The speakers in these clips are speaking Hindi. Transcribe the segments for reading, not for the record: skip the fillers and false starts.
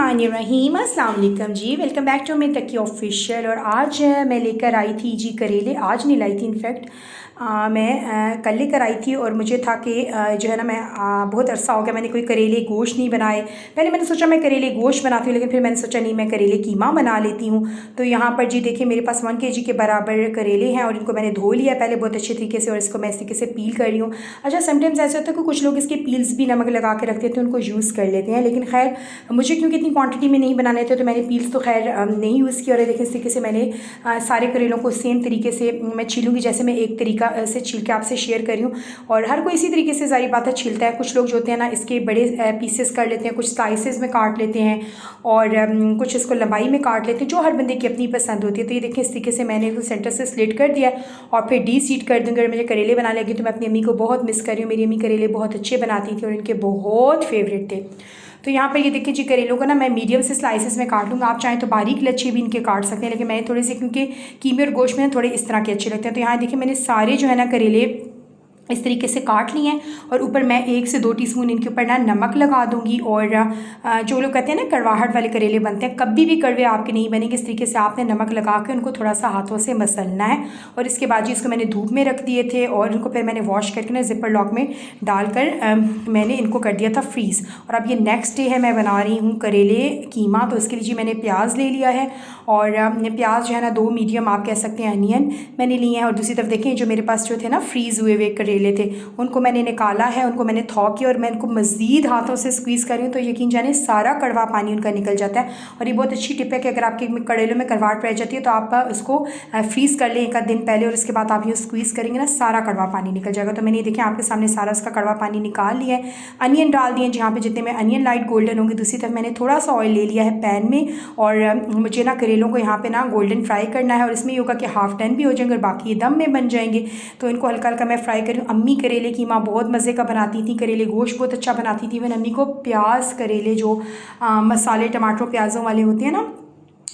बिस्मिल्लाहिर्रहमानिर्रहीम। अस्सलाम वालेकुम जी, welcome back to me Taqi official. और आज मैं लेकर आई थी जी करेले। आज नहीं लाई थी इनफैक्ट, मैं कल लेकर आई थी और मुझे था कि जो है ना मैं बहुत अरसा हो गया मैंने कोई करेले गोश्त नहीं बनाए। पहले मैंने सोचा मैं करेले गोश्त बनाती हूँ, लेकिन फिर मैंने सोचा नहीं, मैं करेले कीमा बना लेती हूँ। तो यहाँ पर जी देखिए मेरे पास 1 kg के बराबर करेले हैं और इनको मैंने धो लिया पहले बहुत अच्छे तरीके से और इसको मैं इस तरीके से पील कर रही हूँ। अच्छा, समटाइम्स ऐसा होता है कि कुछ लोग इसके पील्स भी नमक लगा के रख देते हैं, उनको यूज़ कर लेते हैं, लेकिन खैर मुझे क्योंकि इतनी क्वांटिटी में नहीं बनाने थे तो मैंने पील्स तो खैर नहीं यूज़ किया। और देखिए इस तरीके से मैंने सारे करेलों को सेम तरीके से मैं छीलूँगी, जैसे मैं एक तरीका से छील के आपसे शेयर कर रही हूँ। और हर कोई इसी तरीके से ज़ाहिर बात है छीलता है। कुछ लोग जो होते हैं ना इसके बड़े पीसेस कर लेते हैं, कुछ स्लाइसेस में काट लेते हैं और कुछ इसको लंबाई में काट लेते हैं, जो हर बंदे की अपनी पसंद होती है। तो ये देखिए इस तरीके से मैंने इसको सेंटर से स्लिट कर दिया और फिर डी सीट कर दूँगी। अगर मुझे करेले बना लगी तो मैं अपनी अम्मी को बहुत मिस कर रही हूँ। मेरी अम्मी करेले बहुत अच्छे बनाती थी और इनके बहुत फेवरेट थे। तो यहाँ पर ये देखिए जी करेलों को ना मैं मीडियम से स्लाइसेस में काट लूँगा। आप चाहें तो बारीक लच्छे भी इनके काट सकते हैं, लेकिन मैंने थोड़े से क्योंकि कीमे और गोश्त में थोड़े इस तरह के अच्छे लगते हैं। तो यहाँ देखिए मैंने सारे जो है ना करेले इस तरीके से काट लिए हैं और ऊपर मैं 1 से 2 टीस्पून इनके ऊपर ना नमक लगा दूंगी। और जो लोग कहते हैं ना कड़वाहट वाले करेले बनते हैं, कभी भी कड़वे आपके नहीं बनेंगे। इस तरीके से आपने नमक लगा के उनको थोड़ा सा हाथों से मसलना है। और इसके बाद जी इसको मैंने धूप में रख दिए थे और इनको फिर मैंने वॉश करके ना जिपर लॉक में डालकर मैंने इनको कर दिया था फ्रीज़। और अब ये नेक्स्ट डे है, मैं बना रही हूँ करेले कीमा। तो इसके लिए जी मैंने प्याज ले लिया है और प्याज जो है ना 2 मीडियम आप कह सकते हैं अनियन मैंने लिए हैं। और दूसरी तरफ देखें जो मेरे पास जो थे ना फ्रीज़ हुए हुए करेले थे उनको मैंने निकाला है, उनको मैंने थौ किया और मैं इनको मज़ीद हाथों से स्क्वीज़ कर रही हूँ। तो यकीन जाने सारा कड़वा पानी उनका निकल जाता है। और ये बहुत अच्छी टिप है कि अगर आपके करेलों में कड़वाहट रह जाती है तो आप उसको फ्रीज़ कर लें 1 आध दिन पहले और उसके बाद आप ये स्क्वीज़ करेंगे ना सारा कड़वा पानी निकल जाएगा। तो मैंने देखें आपके सामने सारा उसका कड़वा पानी निकाल लिया है। अनियन डाल दिए जहाँ पर जितने में अनियन लाइट गोल्डन होंगे। दूसरी तरफ मैंने थोड़ा सा ऑयल ले लिया है पैन में और मुझे ना करेलों को यहाँ पर ना गोल्डन फ्राई करना है। और इसमें ये होगा कि हाफ डन भी हो जाएंगे और बाकी दम में बन जाएंगे। तो इनको हल्का हल्का मैं फ्राई कर रही हूँ। अम्मी करेले कीमा बहुत मज़े का बनाती थी, करेले गोश्त बहुत अच्छा बनाती थी। मैंने अम्मी को प्याज करेले जो मसाले टमाटर प्याज़ों वाले होते हैं ना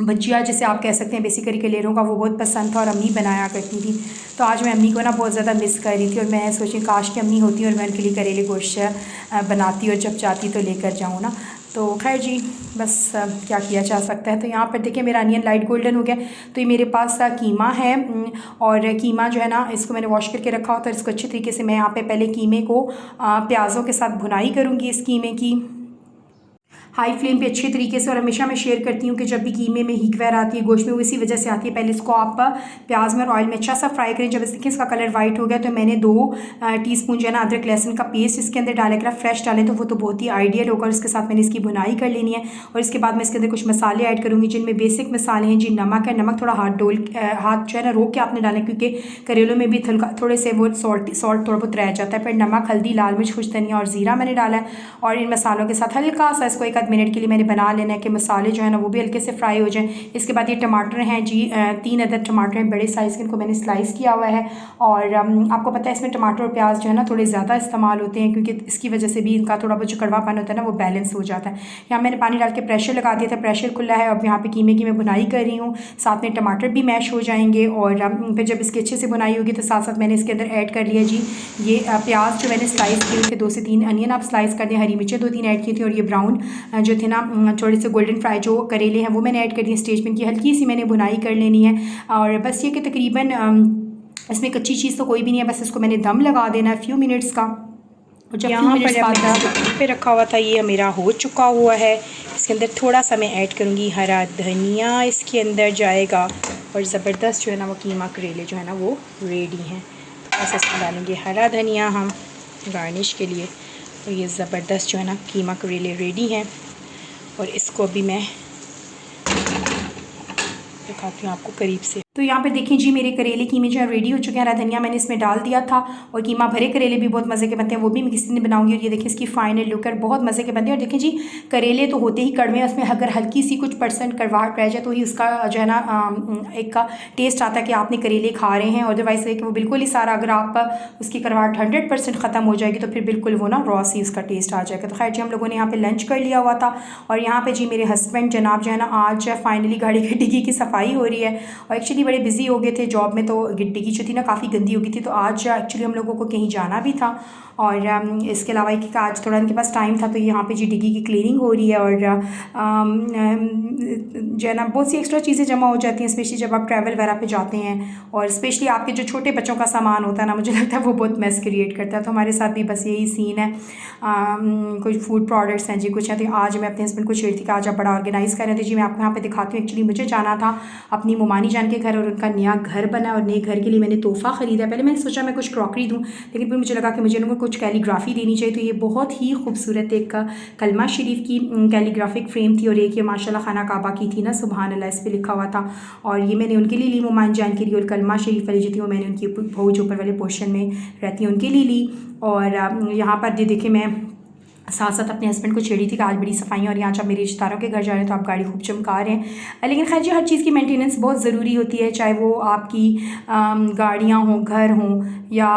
भजिया जिसे आप कह सकते हैं बेसिकली करेलों का, वो बहुत पसंद था और अम्मी बनाया करती थी। तो आज मैं अम्मी को ना बहुत ज़्यादा मिस कर रही थी और मैं सोची काश की अम्मी होती और मैं उनके लिए करेले गोश्त बनाती और जब चाहती तो लेकर जाऊँ ना। तो खैर जी बस क्या किया जा सकता है। तो यहाँ पर देखिए मेरा अनियन लाइट गोल्डन हो गया। तो ये मेरे पास कीमा है और कीमा जो है ना इसको मैंने वॉश करके रखा होता है। इसको अच्छी तरीके से मैं यहाँ पे पहले कीमे को प्याज़ों के साथ भुनाई करूँगी इस कीमे की हाई फ्लेम पे अच्छे तरीके से। और हमेशा मैं शेयर करती हूँ कि जब भी कीमे में हीक वगैरह आती है गोश्त में वो इसी वजह से आती है। पहले इसको आप प्याज में और ऑयल में अच्छा सा फ्राई करें। जब देखिए इसका कलर वाइट हो गया तो मैंने 2 टीस्पून जो है ना अदरक लहसुन का पेस्ट इसके अंदर डाला। अगर फ्रेश डालें तो वो तो बहुत ही आइडियल होगा। उसके साथ मैंने इसकी भुनाई कर लेनी है और इसके बाद मैं इसके अंदर कुछ मसाले ऐड करूँगी जिनमें बेसिक मसाले हैं जी। नमक है, नमक थोड़ा हाथ जो है ना रोक के आपने डालें क्योंकि करेलों में भी थोड़े से वो सॉल्ट थोड़ा बहुत रह जाता है। फिर नमक, हल्दी, लाल मिर्च, खुश धनिया और ज़ीरा मैंने डाला है। और इन मसालों के साथ हल्का सा इसको 1 आध मिनट के लिए मैंने बना लेना है कि मसाले जो है ना वो भी हल्के से फ्राई हो जाएं। इसके बाद ये टमाटर हैं जी 3 अदद टमाटर हैं बड़े साइज़ के, इनको मैंने स्लाइस किया हुआ है। और आपको पता है इसमें टमाटर और प्याज जो है ना थोड़े ज़्यादा इस्तेमाल होते हैं क्योंकि इसकी वजह से भी इनका थोड़ा बहुत जो कड़वापन होता है ना वो बैलेंस हो जाता है। यहाँ मैंने पानी डाल के प्रेशर लगा दिया था, प्रेशर खुला है। अब यहाँ पे कीमे की मैं बुनाई कर रही हूँ, साथ में टमाटर भी मैश हो जाएंगे। और फिर जब इसकी अच्छे से बुनाई होगी तो साथ साथ मैंने इसके अंदर ऐड कर लिया जी ये प्याज जो मैंने स्लाइस किए थे 2 से 3 अनियन आप स्लाइस कर दें, हरी मिर्चें 2-3 ऐड की थी और ये ब्राउन जो थे ना थोड़े से गोल्डन फ्राई जो करेले हैं वो मैंने ऐड कर दिए। स्टेज पे इनकी हल्की सी मैंने बुनाई कर लेनी है और बस ये कि तकरीबन इसमें कच्ची चीज़ तो कोई भी नहीं है, बस इसको मैंने दम लगा देना है फ्यू मिनट्स का। और जब यहाँ पर बाद पे रखा हुआ था ये मेरा हो चुका हुआ है। इसके अंदर थोड़ा सा मैं ऐड करूँगी हरा धनिया, इसके अंदर जाएगा और ज़बरदस्त जो है ना वो कीमा करेले जो है ना वो रेडी हैं। तो बस इसमें डालेंगे हरा धनिया हम गार्निश के लिए। तो ये ज़बरदस्त जो है ना कीमा करेले रेडी हैं और इसको अभी मैं दिखाती हूँ आपको करीब से। तो यहाँ पे देखें जी मेरे करेले कीमे जो है रेडी हो चुके हैं। हरा धनिया मैंने इसमें डाल दिया था और कीमा भरे करेले भी बहुत मज़े के बनते हैं, वो भी मैं किसी दिन बनाऊंगी। और ये देखिए इसकी फाइनल लुक है, बहुत मज़े के बनते हैं। और देखें जी करेले तो होते ही कड़वे, उसमें अगर हल्की सी कुछ % कड़वाहट रह जाए तो ही उसका जो है ना एक का टेस्ट आता है कि आपने करेले खा रहे हैं। अदरवाइज़ कि वो बिल्कुल ही सारा अगर आप उसकी कड़वाहट 100% ख़त्म हो जाएगी तो फिर बिल्कुल वो ना रॉ सी उसका टेस्ट आ जाएगा। तो खैर जी हम लोगों ने यहाँ पर लंच कर लिया हुआ था और यहाँ पर जी मेरे हस्बैंड जनाब जो है ना आज फाइनली गाड़ी की डिग्गी की सफाई हो रही है। और एक्चुअली बड़े बिज़ी हो गए थे जॉब में, तो डिग्गी जो थी ना काफ़ी गंदी हो गई थी। तो आज एक्चुअली हम लोगों को कहीं जाना भी था, और इसके अलावा एक आज थोड़ा इनके पास टाइम था, तो यहाँ पे जी डिग्गी की क्लीनिंग हो रही है। और जो है ना बहुत सी एक्स्ट्रा चीज़ें जमा हो जाती हैं, स्पेशली जब आप ट्रैवल वगैरह पे जाते हैं, और स्पेशली आपके जो छोटे बच्चों का सामान होता है ना, मुझे लगता है वो बहुत मेस क्रिएट करता है। तो हमारे साथ भी बस यही सीन है। कुछ फूड प्रोडक्ट्स हैं जी, कुछ हैं। तो आज मैं अपने हस्बैंड को छेड़ थी कि आज आप बड़ा ऑर्गेनाइज़ कर रहे थे जी। मैं आपको यहाँ पे दिखाती हूँ। एक्चुअली मुझे जाना था अपनी मोमानी जान के घर, और उनका नया घर बना, और नए घर के लिए मैंने तोहफ़ा ख़रीदा। पहले मैंने सोचा मैं कुछ क्रॉकरी दूँ, लेकिन फिर मुझे लगा कि मुझे उनको कुछ कैलीग्राफी देनी चाहिए। तो ये बहुत ही खूबसूरत एक कलमा शरीफ की कैलीग्राफिक फ्रेम थी, और एक ये माशाल्लाह खाना काबा की थी ना, सुबहान अल्लाह इस पर लिखा हुआ था। और ये मैंने उनके लिए ली मोमानी जान के लिए, और कलमा शरीफ वाली जो थी वो मैंने उनकी बहू जो ऊपर वाले पोर्शन में रहती है उनके लिए ली। और यहाँ पर देखिए मैं साथ साथ अपने हस्बैंड को छेड़ी थी कि आज बड़ी सफाइयाँ, और यहाँ जब मेरे रिश्तेदारों के घर जा रहे हैं तो आप गाड़ी खूब चमका रहे हैं। लेकिन खैर जी, हर चीज़ की मेंटेनेंस बहुत ज़रूरी होती है, चाहे वो आपकी गाड़ियाँ हों, घर हों, या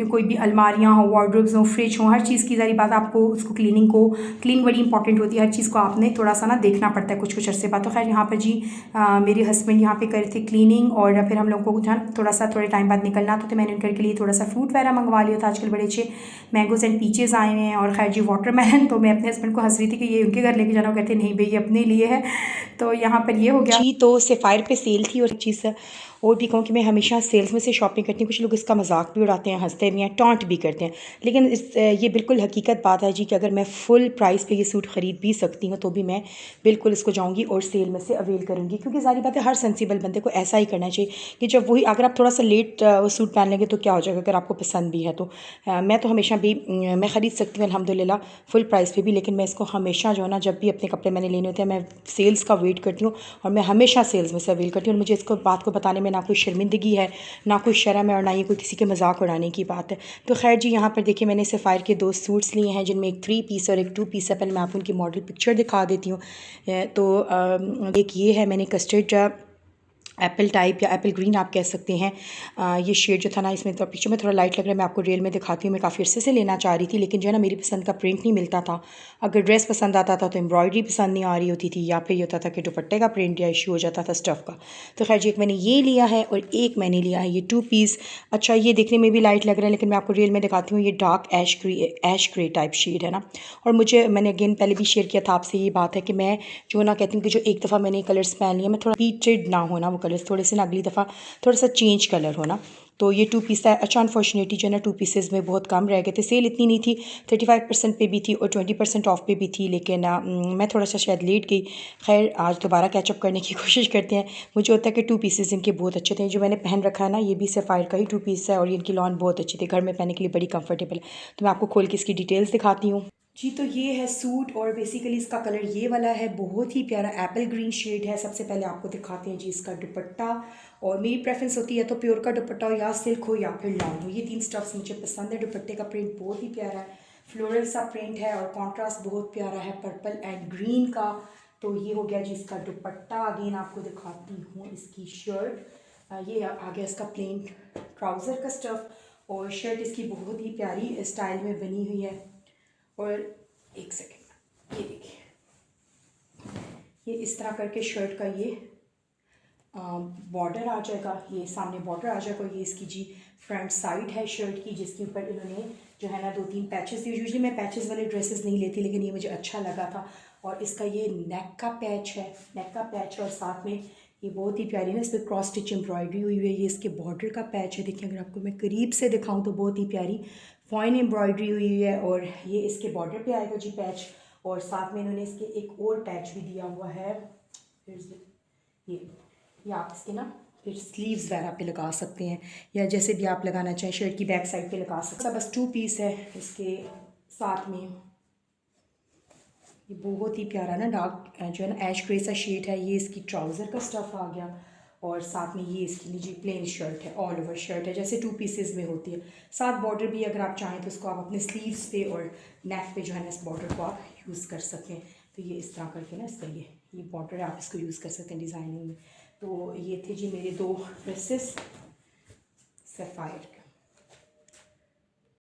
कोई भी अलमारियाँ हों, वार्डरोब्स हों, फ्रिज हों, हर चीज़ की ज़ाहिर बात आपको उसको क्लीन बड़ी इंपॉर्टेंट होती है। हर चीज़ को आपने थोड़ा सा ना देखना पड़ता है कुछ कुछ अरसे बाद। तो खैर यहाँ पर जी मेरे हस्बैंड यहाँ पे कर रहे थे क्लीनिंग, और फिर हम लोगों को जहाँ थोड़े टाइम बाद निकलना था, तो मैंने उनके लिए थोड़ा सा फ्रूट वगैरह मंगवा लिया था। आजकल बड़े अच्छे मैंगोज़ एंड पीचेज़ आए हुए हैं, और खैर जी वाटरमेलन तो मैं अपने हस्बैंड को हंस रही थी कि ये उनके घर लेके जाना, कहते नहीं भाई ये अपने लिए है। तो यहाँ पर ये हो गया जी। तो सेफायर पे सेल थी, और एक चीज़ और भी कहूँ कि मैं हमेशा सेल्स में से शॉपिंग करती हूँ। कुछ लोग इसका मजाक भी उड़ाते हैं, हंसते भी हैं, टॉन्ट भी करते हैं, लेकिन ये बिल्कुल हकीकत बात है जी कि अगर मैं फुल प्राइस पे ये सूट ख़रीद भी सकती हूँ तो भी मैं बिल्कुल इसको जाऊँगी और सेल में से अवेल करूँगी, क्योंकि ज़ाहिर बात है हर सेंसिबल बंदे को ऐसा ही करना चाहिए कि जब वही अगर आप थोड़ा सा लेट सूट पहन लेंगे तो क्या हो जाएगा, अगर आपको पसंद भी है तो। मैं तो हमेशा भी मैं ख़रीद सकती हूँ अल्हम्दुलिल्लाह फुल प्राइस पे भी, लेकिन मैं इसको हमेशा जो है ना, जब भी अपने कपड़े मैंने लेने होते हैं मैं सेल्स का वेट करती हूँ, और मैं हमेशा सेल्स में से अवेल करती हूँ। और मुझे इसको बात को बताने में ना कोई शर्मिंदगी है, ना कोई शर्म है, और ना ये कोई किसी के मजाक उड़ाने की बात है। तो खैर जी, यहाँ पर देखिए मैंने सफ़ायर के 2 सूट्स लिए हैं, जिनमें एक 3 पीस और एक 2 पीस है। पहले मैं आपको उनकी मॉडल पिक्चर दिखा देती हूँ। तो एक ये है, मैंने कस्टर्ड एप्पल टाइप या एप्पल ग्रीन आप कह सकते हैं, ये शेड जो था ना, इसमें तो पिक्चर में थोड़ा लाइट लग रहा है, मैं आपको रियल में दिखाती हूँ। मैं काफ़ी अरसे से लेना चाह रही थी, लेकिन जो है ना मेरी पसंद का प्रिंट नहीं मिलता था। अगर ड्रेस पसंद आता था तो एम्ब्रॉयडरी पसंद नहीं आ रही होती थी, या फिर ये होता था कि दुपट्टे का प्रिंट या इशू हो जाता था स्टफ़ का। तो खैर जी, एक मैंने ये लिया है, और एक मैंने लिया है ये 2 पीस। अच्छा, ये देखने में भी लाइट लग रहा है, लेकिन मैं आपको रियल में दिखाती हूँ। ये dark ash grey type shade है ना, और मैंने अगेन पहले भी शेयर किया था आपसे, ये बात है कि मैं जो ना कहती हूँ कि जो एक दफ़ा मैंने कलर्स पहन लिया, मैं थोड़ा रिपीटेड ना होना वो कलर्स, थोड़े से ना अगली दफ़ा थोड़ा सा चेंज कलर होना। तो ये 2 पीस था। अच्छा, अनफॉर्चुनेटली जो है ना 2 पीसेस में बहुत कम रह गए थे, सेल इतनी नहीं थी, 35% पे भी थी और 20% ऑफ पे भी थी, लेकिन मैं थोड़ा सा शायद लेट गई। खैर आज दोबारा कैचअप करने की कोशिश करते हैं। मुझे होता है कि 2 पीसेस इनके बहुत अच्छे थे। जो मैंने पहन रखा है ना, ये भी सफ़ायर का ही 2 पीस है, और इनकी लॉन बहुत अच्छी थी, घर में पहनने के लिए बड़ी कंफर्टेबल है। तो मैं आपको खोल के इसकी डिटेल्स दिखाती हूँ जी। तो ये है सूट, और बेसिकली इसका कलर ये वाला है, बहुत ही प्यारा एप्पल ग्रीन शेड है। सबसे पहले आपको दिखाते हैं जी इसका दुपट्टा, और मेरी प्रेफरेंस होती है तो प्योर का दुपट्टा हो, या सिल्क हो, या फिर लॉन हो। ये 3 स्टफ्स मुझे पसंद है। दुपट्टे का प्रिंट बहुत ही प्यारा है, फ्लोरल सा प्रिंट है, और कॉन्ट्रास्ट बहुत प्यारा है पर्पल एंड ग्रीन का। तो ये हो गया जी इसका दुपट्टा। अगेन आपको दिखाती हूँ इसकी शर्ट। ये आ गया इसका प्लेन ट्राउज़र का स्टफ़, और शर्ट इसकी बहुत ही प्यारी स्टाइल में बनी हुई है। और एक सेकेंड, ये देखिए, ये इस तरह करके शर्ट का ये बॉर्डर आ जाएगा, ये सामने बॉर्डर आ जाएगा। ये इसकी जी फ्रंट साइड है शर्ट की, जिसके ऊपर इन्होंने जो है ना 2-3 पैचेस दिए। यूजुअली मैं पैचेस वाले ड्रेसेस नहीं लेती, लेकिन ये मुझे अच्छा लगा था। और इसका ये नेक का पैच है, नेक का पैच, और साथ में ये बहुत ही प्यारी ना इस पर क्रॉस स्टिच एम्ब्रॉयडरी हुई है। ये इसके बॉर्डर का पैच है, देखिए अगर आपको मैं करीब से दिखाऊं तो बहुत ही प्यारी फाइन एम्ब्रॉयडरी हुई है। और ये इसके बॉर्डर पे आएगा जी पैच, और साथ में इन्होंने इसके एक और पैच भी दिया हुआ है। फिर ये आप इसके ना फिर स्लीव्स वगैरह पे लगा सकते हैं, या जैसे भी आप लगाना चाहें, शर्ट की बैक साइड पे लगा सकते हैं। बस 2 पीस है इसके साथ में। ये बहुत ही प्यारा ना डार्क जो है ना ऐश ग्रे सा शेड है। ये इसकी ट्राउज़र का स्टफ़ आ गया, और साथ में ये इसकी निजी प्लेन शर्ट है, ऑल ओवर शर्ट है, जैसे 2 पीसेस में होती है। साथ बॉर्डर भी अगर आप चाहें तो उसको आप अपने स्लीव्स पे और नेक पे जो है ना इस बॉर्डर को आप यूज़ कर सकते हैं। तो ये इस तरह करके ना इसका ये बॉर्डर है, आप इसको यूज़ कर सकते हैं डिज़ाइनिंग में। तो ये थे जी मेरे 2 ड्रेसेस सफ़ायर के।